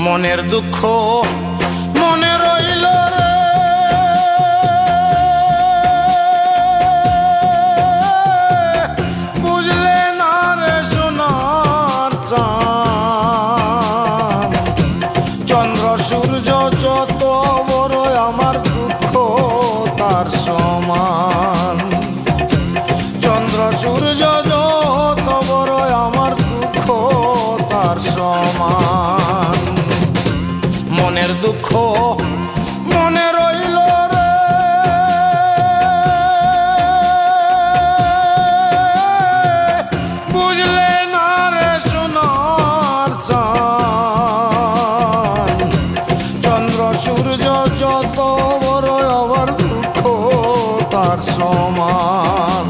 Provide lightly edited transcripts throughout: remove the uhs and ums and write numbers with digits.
মনের দুঃখ মনে রইল রে, বুঝলে না রে সোনার চাঁদ। চন্দ্র সূর্য যত বড় আমার দুঃখ তার সমান। চন্দ্র সূর্য যত বড় আমার দুঃখ তার সমান। মনের দুঃখ মনে রইল রে, বুঝলে না রে সোনার চাঁদ। চন্দ্র সূর্য যত বড় আমার দুঃখ তার সমান।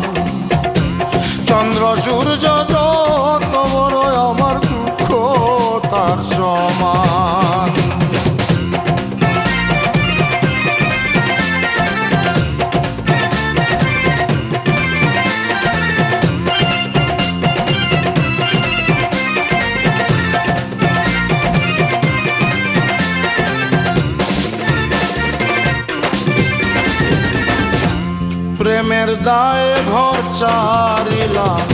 চন্দ্র সূর্য যত বড় আমার দুঃখ তার সমান। প্রেমের দায়ে ঘর ছাড়িলাম,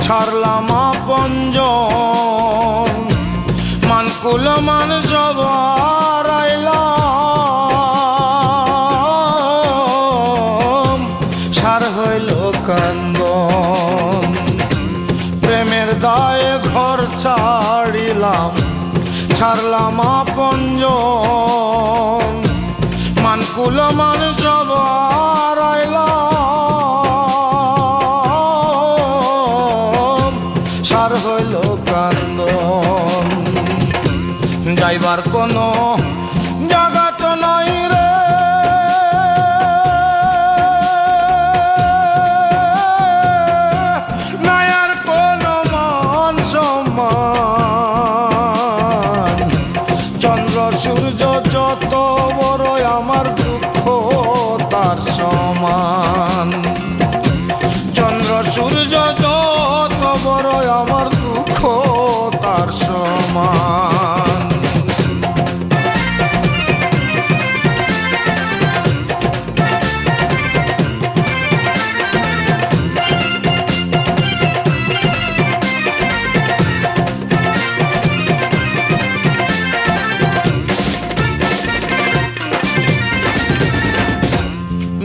ছাড়লাম আপনজন। মানকুল মান সব হারাইলাম, সার হইল কান্দন। প্রেমের দায়ে ঘর ছাড়িলাম, ছাড়লাম আপনজন। মানকুল মান সব হারাইলাম, সার হইল কান্দন। যাইবার কোনো জায়গা তো নাই রে, নাই আর কোনো মান সম্মান। চন্দ্র সূর্য যত বড় আমার দুঃখ তার সমান। চন্দ্র সূর্য যত বড় আমার দুঃখ তার সমান।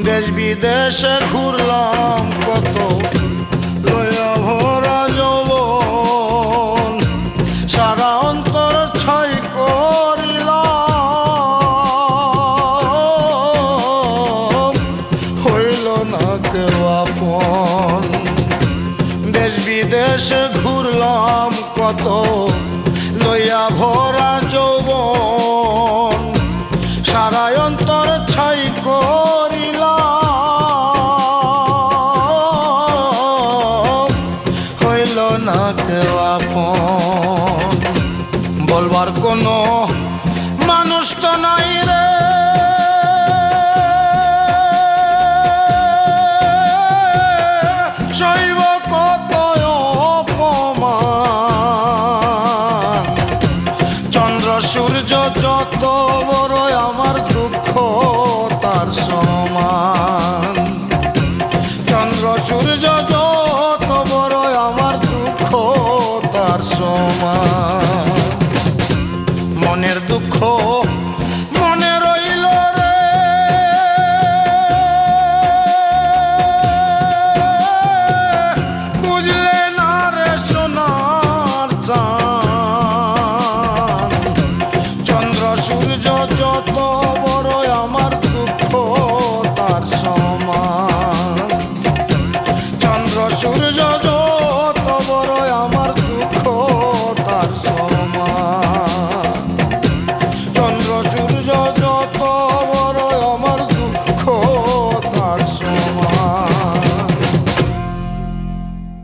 দেশ বিদেশে ঘুরলাম কত, লইয়া ভরা যৌবন। সারা অন্তর ছাই করিলাম, হইল না কেউ আপন। দেশ বিদেশে ঘুরলাম কত, লইয়া ভরা যৌবন। সারা অন্তর ছাই করিলাম, হইল না কেউ আপন। বলবার কোনো মানুষ তো নাই রে, সইব কত অপমান। চন্দ্র সূর্য যত বড় আমার দুঃখ তার সমান। চন্দ্র সূর্য যত বড় আমার দুঃখ তার সমান।